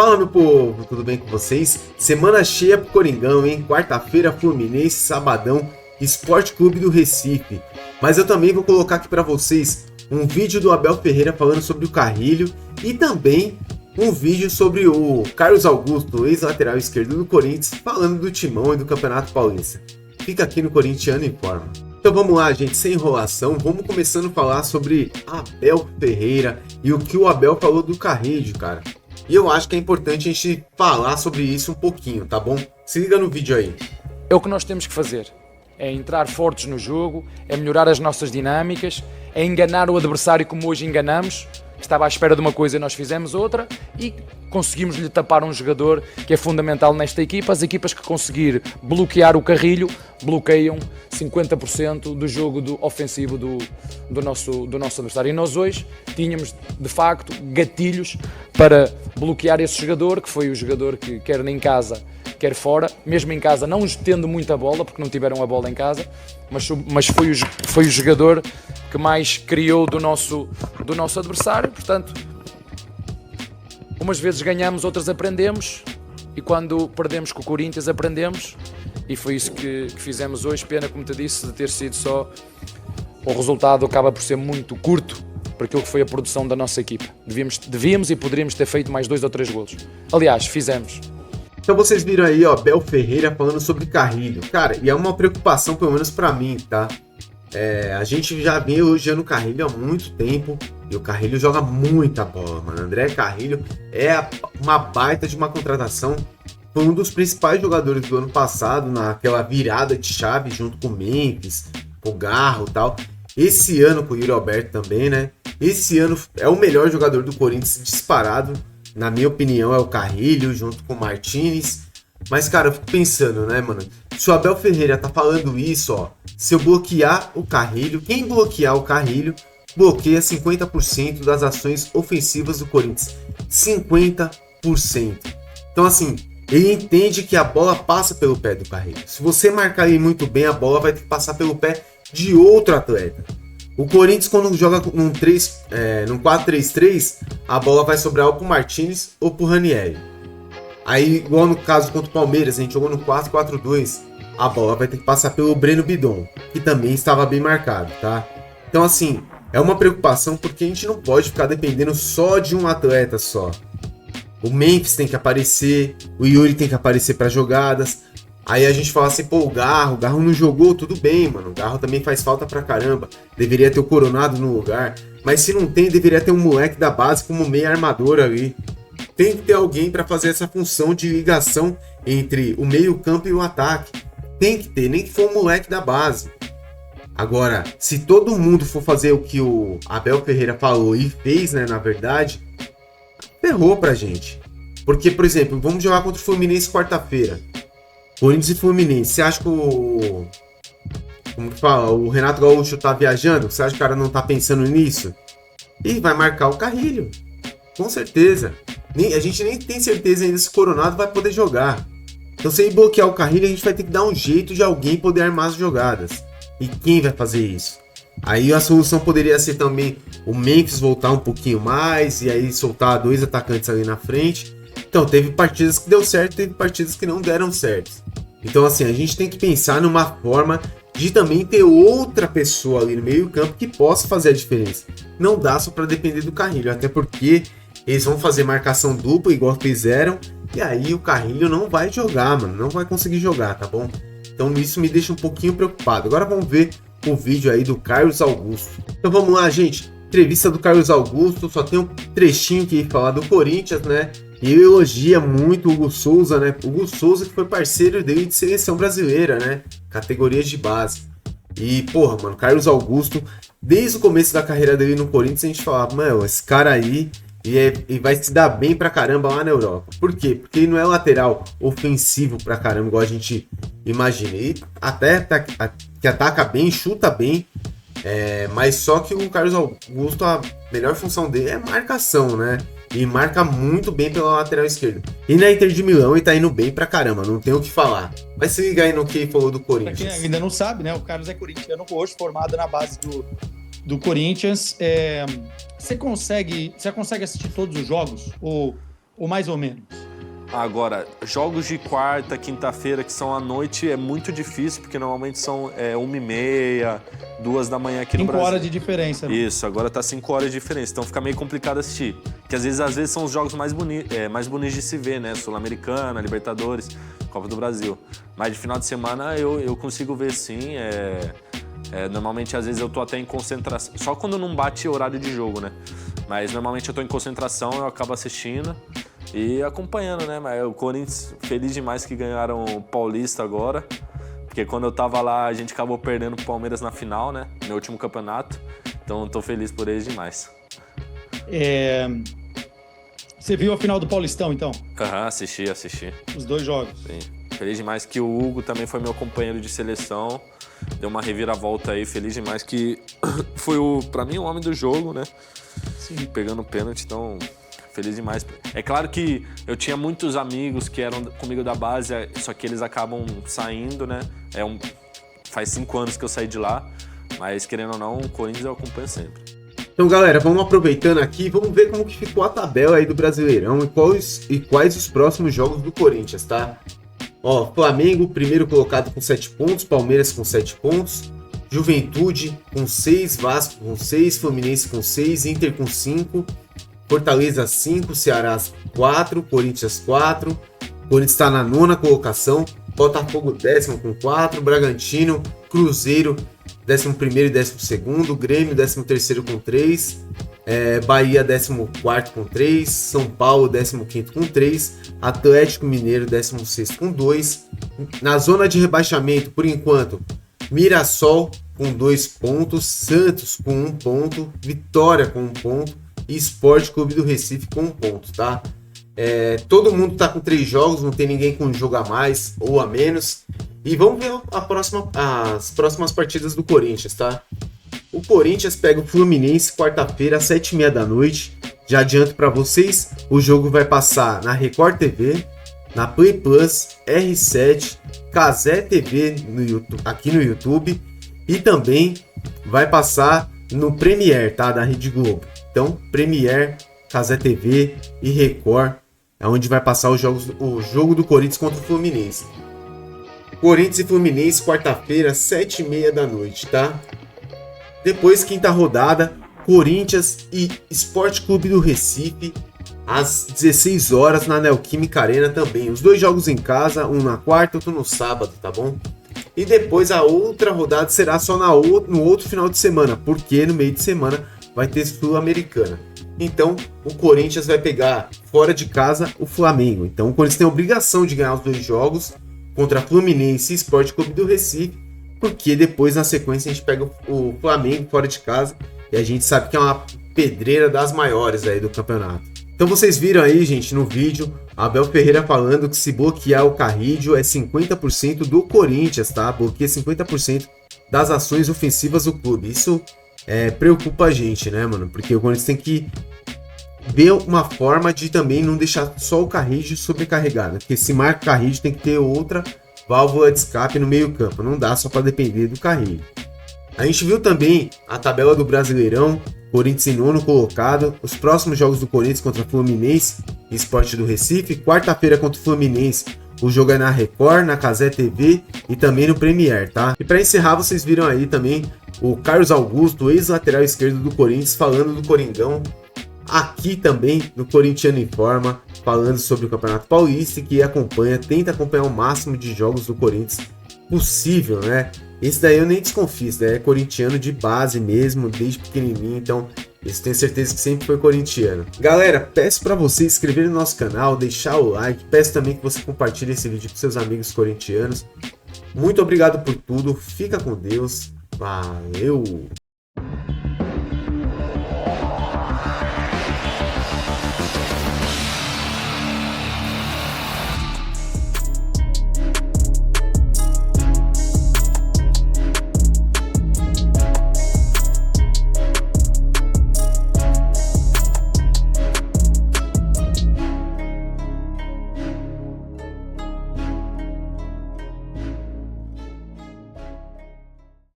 Fala, meu povo, tudo bem com vocês? Semana cheia pro Coringão, hein? Quarta-feira, Fluminense, sabadão, Sport Clube do Recife. Mas eu também vou colocar aqui pra vocês um vídeo do Abel Ferreira falando sobre o Carrilho e também um vídeo sobre o Carlos Augusto, ex-lateral esquerdo do Corinthians, falando do Timão e do Campeonato Paulista. Fica aqui no Corintiano Informa. Então vamos lá, gente, sem enrolação, vamos começando a falar sobre Abel Ferreira e o que o Abel falou do Carrilho, cara. E eu acho que é importante a gente falar sobre isso um pouquinho, tá bom? Se liga no vídeo aí. É o que nós temos que fazer, é entrar fortes no jogo, é melhorar as nossas dinâmicas, é enganar o adversário como hoje enganamos, que estava à espera de uma coisa e nós fizemos outra, e conseguimos-lhe tapar um jogador que é fundamental nesta equipa. As equipas que conseguir bloquear o Carrilho, bloqueiam 50% do jogo ofensivo do nosso adversário. E nós hoje tínhamos, de facto, gatilhos para bloquear esse jogador, que foi o jogador que quer em casa, quer fora, mesmo em casa não tendo muita bola, porque não tiveram a bola em casa, mas foi o jogador que mais criou do nosso adversário. Portanto, umas vezes ganhamos, outras aprendemos, e quando perdemos com o Corinthians aprendemos, e foi isso que fizemos hoje. Pena, como te disse, de ter sido só, o resultado acaba por ser muito curto para aquilo que foi a produção da nossa equipa. Devíamos e poderíamos ter feito mais 2 ou 3 golos. Aliás, fizemos. Então vocês viram aí, ó, Abel Ferreira falando sobre Carrilho. Cara, e é uma preocupação, pelo menos pra mim, tá? A gente já vem elogiando o Carrilho há muito tempo, e o Carrilho joga muita bola, mano. André Carrilho é uma baita de uma contratação. Foi um dos principais jogadores do ano passado, naquela virada de chave junto com o Memphis, com o Garro e tal. Esse ano com o Yuri Alberto também, né? Esse ano é o melhor jogador do Corinthians disparado. Na minha opinião, é o Carrilho, junto com o Martinez. Mas, cara, eu fico pensando, né, mano? Se o Abel Ferreira tá falando isso, ó. Se eu bloquear o Carrilho, quem bloquear o Carrilho, bloqueia 50% das ações ofensivas do Corinthians. 50%. Então, assim, ele entende que a bola passa pelo pé do Carrilho. Se você marcar ele muito bem, a bola vai ter que passar pelo pé de outro atleta. O Corinthians, quando joga num 4-3-3, a bola vai sobrar ou pro Martinez ou pro Ranieri. Aí, igual no caso contra o Palmeiras, a gente jogou no 4-4-2, a bola vai ter que passar pelo Breno Bidon, que também estava bem marcado, tá? Então, assim, é uma preocupação porque a gente não pode ficar dependendo só de um atleta só. O Memphis tem que aparecer, o Yuri tem que aparecer para jogadas. Aí a gente fala assim, pô, o Garro não jogou, tudo bem, mano. O Garro também faz falta pra caramba. Deveria ter o Coronado no lugar. Mas se não tem, deveria ter um moleque da base como meio armador ali. Tem que ter alguém pra fazer essa função de ligação entre o meio campo e o ataque. Tem que ter, nem que for um moleque da base. Agora, se todo mundo for fazer o que o Abel Ferreira falou e fez, né, na verdade, ferrou pra gente. Porque, por exemplo, vamos jogar contra o Fluminense quarta-feira. Corinthians e Fluminense, você acha que o Renato Gaúcho tá viajando? Você acha que o cara não tá pensando nisso? E vai marcar o Carrilho, com certeza. A gente nem tem certeza ainda se o Coronado vai poder jogar. Então, se ele bloquear o Carrilho, a gente vai ter que dar um jeito de alguém poder armar as jogadas. E quem vai fazer isso? Aí a solução poderia ser também o Memphis voltar um pouquinho mais e aí soltar 2 atacantes ali na frente. Então, teve partidas que deu certo, teve partidas que não deram certo. Então, assim, a gente tem que pensar numa forma de também ter outra pessoa ali no meio campo que possa fazer a diferença. Não dá só para depender do Carrilho, até porque eles vão fazer marcação dupla igual fizeram, e aí o Carrilho não vai jogar, mano, não vai conseguir jogar, tá bom? Então isso me deixa um pouquinho preocupado. Agora vamos ver o vídeo aí do Carlos Augusto. Então vamos lá, gente. Entrevista do Carlos Augusto, só tem um trechinho que ia falar do Corinthians, né? E ele elogia muito o Hugo Souza, né? O Hugo Souza que foi parceiro dele de seleção brasileira, né? Categorias de base. E, porra, mano, Carlos Augusto, desde o começo da carreira dele no Corinthians, a gente falava, mano, esse cara aí e vai se dar bem pra caramba lá na Europa. Por quê? Porque ele não é lateral ofensivo pra caramba, igual a gente imagina. Ele até que ataca bem, chuta bem, mas só que o Carlos Augusto, a melhor função dele é marcação, né? E marca muito bem pela lateral esquerda. E na Inter de Milão ele tá indo bem pra caramba, não tem o que falar. Mas se liga aí no que ele falou do Corinthians. Pra quem ainda não sabe, né? O Carlos é corintiano hoje, formado na base do Corinthians. Você consegue assistir todos os jogos? Ou ou mais ou menos? Agora, jogos de quarta, quinta-feira que são à noite é muito difícil, porque normalmente são 1h30, 2 da manhã aqui no Brasil. 5 horas de diferença. Né? Isso, agora tá 5 horas de diferença, então fica meio complicado assistir. Porque às vezes são os jogos mais bonitos de se ver, né? Sul-Americana, Libertadores, Copa do Brasil. Mas de final de semana eu consigo ver sim. Normalmente, às vezes, eu tô até em concentração. Só quando não bate horário de jogo, né? Mas normalmente eu tô em concentração, eu acabo assistindo e acompanhando, né? Mas o Corinthians, feliz demais que ganharam o Paulista agora. Porque quando eu tava lá, a gente acabou perdendo pro Palmeiras na final, né? No último campeonato. Então eu tô feliz por eles demais. Você viu a final do Paulistão, então? Assisti. Os 2 jogos. Sim. Feliz demais que o Hugo também foi meu companheiro de seleção. Deu uma reviravolta aí, feliz demais que foi pra mim o homem do jogo, né? Sim. Pegando o pênalti, então feliz demais. É claro que eu tinha muitos amigos que eram comigo da base, só que eles acabam saindo, né? Faz 5 anos que eu saí de lá, mas querendo ou não, o Corinthians eu acompanho sempre. Então, galera, vamos aproveitando aqui, vamos ver como que ficou a tabela aí do Brasileirão e quais os próximos jogos do Corinthians, tá? Ó, Flamengo, primeiro colocado com 7 pontos, Palmeiras com 7 pontos, Juventude com 6, Vasco com 6, Fluminense com 6, Inter com 5, Fortaleza 5, Ceará 4, Corinthians 4, Corinthians está na 9ª colocação, Botafogo 10º com 4, Bragantino, Cruzeiro 11º e 12º, Grêmio 13º com 3, Bahia 14º com 3, São Paulo 15º com 3, Atlético Mineiro 16º com 2. Na zona de rebaixamento, por enquanto, Mirassol com 2 pontos, Santos com 1 ponto, Vitória com 1 ponto e Sport Clube do Recife com 1 ponto, tá? Todo mundo tá com 3 jogos, não tem ninguém com um jogo a mais ou a menos. E vamos ver as próximas partidas do Corinthians, tá? O Corinthians pega o Fluminense quarta-feira às 7h30 da noite. Já adianto para vocês, o jogo vai passar na Record TV, na Play Plus, R7, Cazé TV aqui no YouTube e também vai passar no Premiere, tá? Da Rede Globo. Então, Premiere, Cazé TV e Record é onde vai passar o jogo do Corinthians contra o Fluminense. Corinthians e Fluminense, quarta-feira, 7h30 da noite, tá? Depois, quinta rodada, Corinthians e Sport Clube do Recife, às 16 horas na Neoquímica Arena também. Os 2 jogos em casa, um na quarta, outro no sábado, tá bom? E depois a outra rodada será só no outro final de semana, porque no meio de semana vai ter Sul-Americana. Então, o Corinthians vai pegar fora de casa o Flamengo. Então, o Corinthians tem a obrigação de ganhar os 2 jogos contra Fluminense e Sport Clube do Recife, porque depois na sequência a gente pega o Flamengo fora de casa e a gente sabe que é uma pedreira das maiores aí do campeonato. Então vocês viram aí, gente, no vídeo, Abel Ferreira falando que se bloquear o Carrídio é 50% do Corinthians, tá? Bloqueia 50% das ações ofensivas do clube. Isso preocupa a gente, né, mano? Porque o Corinthians tem que ver uma forma de também não deixar só o Carrídio sobrecarregado, né? Porque se marca o Carrídio tem que ter outra válvula de escape no meio campo, não dá só para depender do Carrídio. A gente viu também a tabela do Brasileirão, Corinthians em 9º colocado, os próximos jogos do Corinthians contra Fluminense e Sport do Recife, quarta-feira contra o Fluminense, o jogo é na Record, na Cazé TV e também no Premiere, tá? E para encerrar, vocês viram aí também o Carlos Augusto, ex-lateral esquerdo do Corinthians, falando do Coringão, aqui também no Corintiano em Forma, falando sobre o Campeonato Paulista, que tenta acompanhar o máximo de jogos do Corinthians possível, né? Esse daí eu nem desconfio, esse daí é corintiano de base mesmo, desde pequenininho, então eu tenho certeza que sempre foi corintiano. Galera, peço para você se inscrever no nosso canal, deixar o like, peço também que você compartilhe esse vídeo com seus amigos corintianos. Muito obrigado por tudo, fica com Deus, valeu!